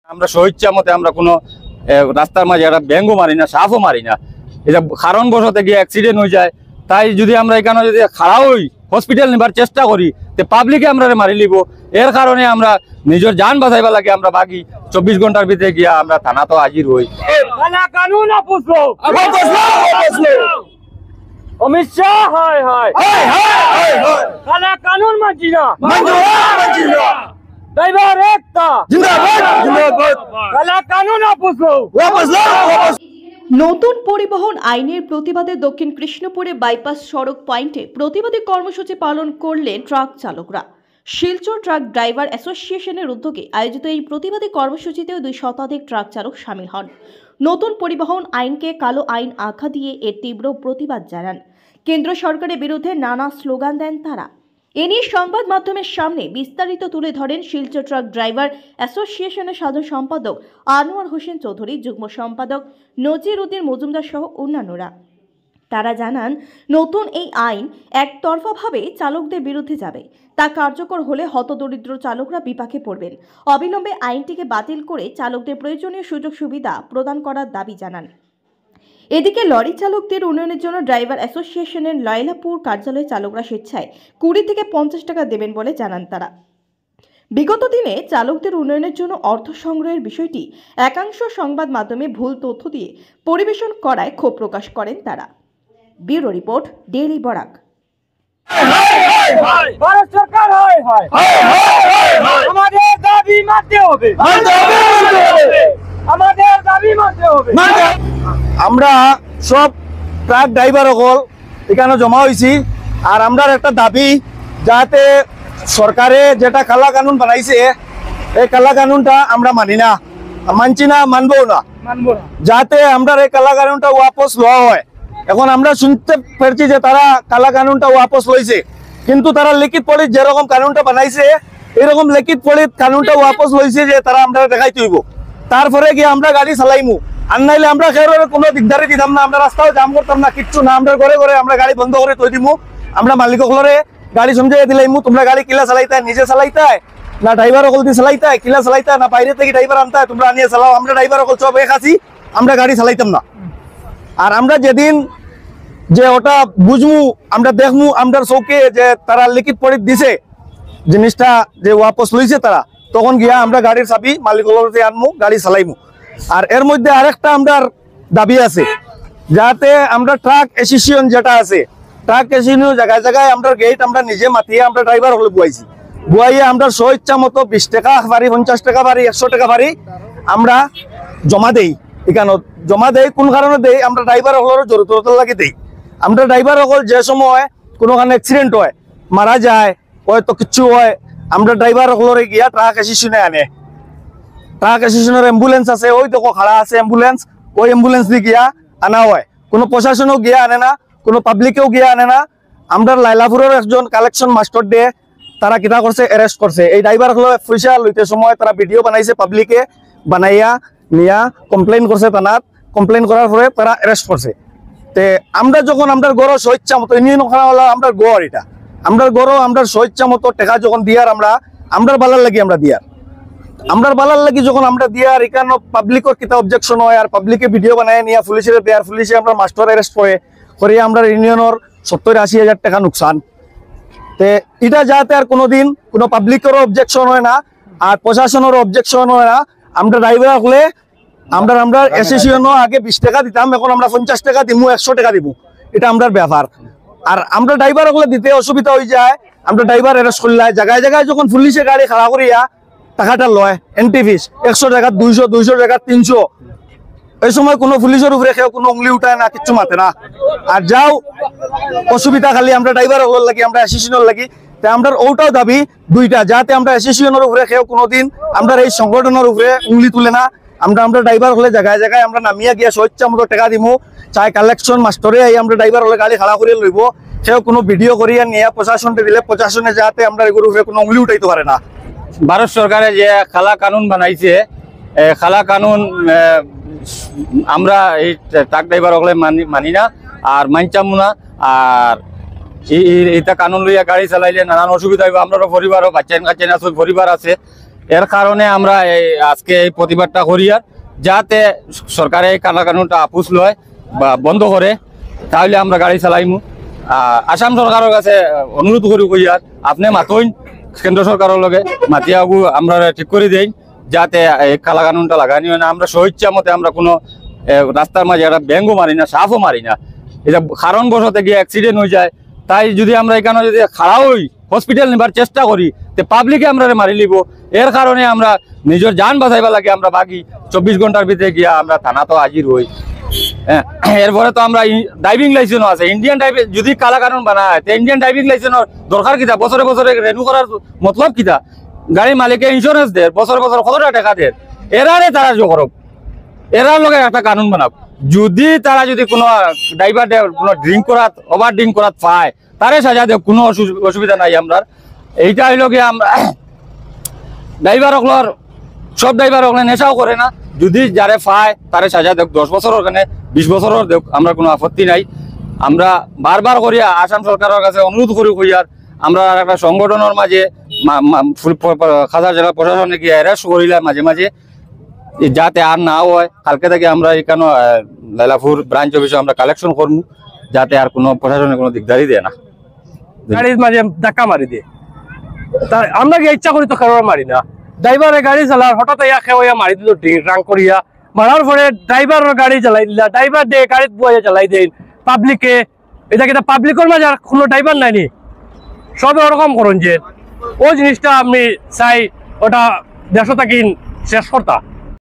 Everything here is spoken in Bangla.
আমরা স্বেচ্ছা মতে আমরা কোনো রাস্তার মাঝে একটা ব্যাঙ্গও মারি না, সাফও মারি না। এটা কারণবশত গিয়ে অ্যাক্সিডেন্ট হয়ে যায়। তাই যদি আমরা এখানে যদি খাড়া হই হসপিটাল নেবার চেষ্টা করি তো পাবলিকে আমরা মারি লিব। এর কারণে আমরা নিজের জান বাঁচাইবা লাগে আমরা বাকি 24 ঘন্টার ভিতরে গিয়া আমরা থানা তো হাজির হই। অমিত শাহ হয় হয় কালা কানুন মানছি না, ড্রাইভার একটা জিন্দাবাদ জিন্দাবাদ, কালা কানুন ওয়াপস লাও। নতুন পরিবহন আইনের প্রতিবাদে দক্ষিণ কৃষ্ণপুরে বাইপাস সড়ক পয়েন্টে প্রতিবাদী কর্মসূচি পালন করলেন ট্রাক চালকরা। শিলচর ট্রাক ড্রাইভার অ্যাসোসিয়েশনের উদ্যোগে আয়োজিত এই প্রতিবাদী কর্মসূচিতেও 2 শতাধিক ট্রাক চালক সামিল হন। নতুন পরিবহন আইনকে কালো আইন আখ্যা দিয়ে এর তীব্র প্রতিবাদ জানান। কেন্দ্র সরকারের বিরুদ্ধে নানা স্লোগান দেন তারা। এ নিয়ে সংবাদ মাধ্যমের সামনে বিস্তারিত তুলে ধরেন শিলচর ট্রাক ড্রাইভার অ্যাসোসিয়েশনের সাধারণ সম্পাদক আনোয়ার হোসেন চৌধুরী, যুগ্ম সম্পাদক নজির উদ্দিন মজুমদার সহ অন্যান্যরা। তারা জানান, নতুন এই আইন একতরফাভাবে চালকদের বিরুদ্ধে যাবে। তা কার্যকর হলে হতদরিদ্র চালকরা বিপাকে পড়বেন। অবিলম্বে আইনটিকে বাতিল করে চালকদের প্রয়োজনীয় সুযোগ সুবিধা প্রদান করার দাবি জানান। এদিকে লরি চালকদের উন্নয়নের জন্য ড্রাইভার অ্যাসোসিয়েশনের লাইলাপুর কার্যালয়ে চালকরা স্বেচ্ছায় 20 থেকে 50 টাকা দেবেন বলে জানান তারা। বিগত দিনে চালকদের উন্নয়নের জন্য অর্থ সংগ্রহের বিষয়টি একাংশ সংবাদ মাধ্যমে ভুল তথ্য দিয়ে পরিবেশন করায় ক্ষোভ প্রকাশ করেন তারা। Bureau report, daily Barak. ভারত সরকার হয় হয় আমাদের দাবি মানতে হবে, আমাদের দাবি মানতে হবে। আমরা সব ট্রাক ড্রাইভার সকল এখানে জমা হয়েছি। আর আমরা একটা দাবি, যাতে সরকারে যেটা কালা কানুন বানাইছে এই কালা কানুনটা আমরা মানি না, মানছি না, মানবো না। যাতে আমরা এই কালা কানুনটা ওয়াপস লওয়া হয়। এখন আমরা শুনতে পারছি যে তারা কালা কানুনটা ওয়াপস লইছে, কিন্তু তারা লিখিত পড়িত যেরকম কানুনটা বানাইছে এরকম লিখিত পড়িত কানুনটা ওয়াপস লইছে যে তারা আমরা দেখাইতে হইব। তারপরে গিয়ে আমরা গাড়ি চালাইমু, আর নাইলে আমরা খেয়ার কোনো দিকদারি দিতাম না, আমরা রাস্তাও জাম করতাম না, কিচ্ছু না। আমরা ঘরে ঘরে আমরা গাড়ি বন্ধ করে তৈ দিমু। আমরা মালিকসকলরে গাড়ি সমঝাই দিলাইমু, তোমরা গাড়ি কিলা চালাইতায়, নিজে চালাইতায় না ড্রাইভার সকল দিয়ে চালাইতায়, কিলা চালাইতায় না বাইরে থেকে ড্রাইভার আনতায়, তোমরা আনিয়ে চালাও। আমরা ড্রাইভার সকল সব এক আছি, আমরা গাড়ি চালাইতাম না। আর আমরা যেদিন যে ওটা বুঝমু, আমরা দেখমু আমরা চৌকে যে তারা লিখিত পড়ি দিছে জিনিসটা যে ওয়াপস লইছে তারা, তখন গিয়া আমরা গাড়ির চাবি মালিকসকলতে আনমু, গাড়ি চালাইমু। আর এর মধ্যে আরেকটা আমরা দাবি আছে, যাতে আমরা ট্রাক অ্যাসোসিয়েশন যেটা আছে, ট্রাক অ্যাসোসিয়েশন জায়গায় জায়গায় আমরা গেট আমরা নিজে মাতিয়ে আমরা ড্রাইভার হলে বুয়াইছি, বুয়াইয়ে আমরা স্বেচ্ছা মতো 20 টাকা বাড়ি, 50 টাকা বাড়ি, 100 টাকা বাড়ি আমরা জমা দেই। এখানে জমা দেই কোন কারণে দেই, আমরা ড্রাইভার হলের জরুরত লাগে দেই। আমরা ড্রাইভার হল যে সময় কোনোখানে অ্যাক্সিডেন্ট হয়, মারা যায়, হয়তো কিছু হয়, আমরা ড্রাইভার হলরে গিয়া ট্রাক অ্যাসোসিয়েশনে আনে। ট্রাক অ্যাসোসিয়েশনের অ্যাম্বুলেন্স আছে, ওই দেখো খাড়া আছে অ্যাম্বুলেন্স, ওই অ্যাম্বুলেন্স দিয়ে গিয়া আনা হয়। কোনো প্রশাসনও গিয়া আনে না, কোনো পাবলিকেও গিয়া আনে না। আমরা লাইলাপুরের একজন কালেকশন মাস্টার দিয়ে তারা কিতা করছে, অ্যারেস্ট করছে। এই ড্রাইভার হলো পয়সা লইতে সময় তারা ভিডিও বানাইছে, পাবলিকে বানাইয়া নিয়া কমপ্লেন করছে থানাত। কমপ্লেন করার পরে তারা অ্যারেস্ট করছে। তে আমরা যখন আমরা গড় স্বেচ্ছা মতো ইউনিয়ন খানা হলো আমরা গড়, এটা আমরা গড় আমরা স্বেচ্ছা মতো টাকা যখন দিয়ার আমরা বালার লাগি আমরা দিয়ার, আমরা বালার লাগি যখন আমরা দিয়ার এখানে পাবলিকের কিতা অবজেকশন হয়, আর পাবলিকে ভিডিও বানায় নিয়ে পুলিশের দেয়ার, পুলিশে আমরা মাস্টার অ্যারেস্ট করে আমরা ইউনিয়নের 70-80 হাজার টাকা নুকসান। তে এটা যাতে আর কোনোদিন কোনো পাবলিকেরও অবজেকশন হয় না, আর প্রশাসনেরও অবজেকশন হয় না। আমরা ড্রাইভার হলে আমরা অ্যাসোসিয়েশনও আগে 20 টাকা দিতাম, এখন আমরা 50 টাকা দিমু, 100 টাকা দিব, এটা আমরা ব্যাপার। আর আমরা ড্রাইভার হলে দিতে অসুবিধা হয়ে যায়, আমরা ড্রাইভার অ্যারেস্ট করলে জায়গায় জায়গায় যখন পুলিশে গাড়ি খাড়া করিয়া টাকাটা লয়, এন্ট্রি ফিস 100 টাকা, 200 টাকা, 300, এই সময় কোনো পুলিশের উপরে কেউ কোনো উংলি উঠায় না, কিচ্ছু মাতে না। আর যাও অসুবিধা খালি আমরা ড্রাইভার হল লাগি, আমরা অ্যাসোসিয়েশনের লাগি। তাই আমরা ওটাও দাবি দুইটা, যাতে আমরা অ্যাসোসিয়েশনের উপরে কেউ কোনোদিন আমরা এই সংগঠনের উপরে উংলি তুলে না। আমরা ড্রাইভার হলে জায়গায় জায়গায় আমরা নামিয়া গিয়া স্বেচ্ছা মতো টাকা দিমু, চাই কালেকশন মাস্টরে আমরা ড্রাইভার হলে গাড়ি খাড়া করিয়া লইব। সেও কোনো ভিডিও করিয়া নিয়ে প্রশাসনকে দিলে প্রশাসনে যাতে আমরা এগুলোর উপরে কোনো উংলি উঠাইতে পারে না। ভারত সরকারে যে খালা কানুন বানাইছে, খালা কানুন আমরা এই ট্রাক ড্রাইভার হলে মানি না, আর মানচামু না। আর এটা কানুন লইয়া গাড়ি চালাইলে নানান অসুবিধা হইব। আমারও পরিবারও বাচ্চা কাচ্চা পরিবার আছে, এর কারণে আমরা এই আজকে এই প্রতিবাদটা করি, আর যাতে সরকারে এই কালা কানুনটা আপুস লয় বা বন্ধ করে, তাহলে আমরা গাড়ি চালাইমু। আসাম সরকারের কাছে অনুরোধ করি আর আপনি মাতইন কেন্দ্র সরকারের লগে মাতিয়াগু আমরা ঠিক করে দেই, যাতে এই কালা কানুনটা লাগানি হয় না। আমরা স্বেচ্ছা মতে আমরা কোনো রাস্তার মাঝে একটা ব্যাঙ্গও মারি না, সাফও মারি না। এটা কারণবশত গিয়ে অ্যাক্সিডেন্ট হয়ে যায়, তাই যদি আমরা এখানে যদি খাড়া হই হসপিটাল নিবার চেষ্টা করি, তো পাবলিকে আমরা মারি লিব। এর কারণে আমরা নিজের জান বাঁচাইবা লাগে আমরা বাকি 24 ঘন্টার ভিতরে গিয়া আমরা থানা তো হাজির হই। এরপরে তো আমরা ড্রাইভিং লাইসেন্সও আছে। ইন্ডিয়ান ড্রাইভিং যদি কালা কানুন বানায়, তো ইন্ডিয়ান ড্রাইভিং লাইসেন্সের দরকার কিতা? বছরে বছরে রেনু করার মতলব কিতা? গাড়ির মালিকে ইন্স্যুরেন্স দেয়, বছর বছর কতটা টাকা দেয়, এরারে তারা করব, এরার লগে একটা কানুন বানাব। যদি তারা যদি কোনো ড্রাইভার কোনো ড্রিঙ্ক করাত ওভার ড্রিঙ্ক করাত পায়, তারে সাজা দেব, কোনো অসুবিধা নাই। আমরা এইটা হইল গিয়ে আমরা ড্রাইভার হকলর সব ড্রাইভার হকলে নেশাও করে না, যদি যারে পায় তারে সাজা দেব, 10 বছরের ওখানে 20 বছরের দেব, আমরা কোনো আপত্তি নাই। আমরা বারবার করি আসাম সরকারের কাছে অনুরোধ করি আর আমরা একটা সংগঠনের মাঝে খাজার জেলা প্রশাসনে গিয়ে অ্যারেস্ট করিলাম মাঝে মাঝে, যাতে আর না হয়। কালকে থেকে আমরা এখানে লাইলাপুর ব্রাঞ্চ অফিসে আমরা কালেকশন করবো, যাতে আর কোনো প্রশাসনে কোনো দিকদারি দেয় না। গাড়ির মাঝে ধাক্কা মারি দিয়ে তার আমরা গিয়ে ইচ্ছা করি তো কারোর মারি না। ড্রাইভারে গাড়ি চালার হঠাৎ খেয়ে মারি দিল ড্রাঙ্ক করিয়া, মারার পরে ড্রাইভারের গাড়ি চালাই দিলা, ড্রাইভার দিয়ে গাড়িত বয়ে চালাই দেন পাবলিকে। এটা কিন্তু পাবলিকের মাঝে আর কোনো ড্রাইভার নাইনি, সব ওরকম করুন যে ওই জিনিসটা আমি চাই ওটা দেশ থাকি শেষ করতা।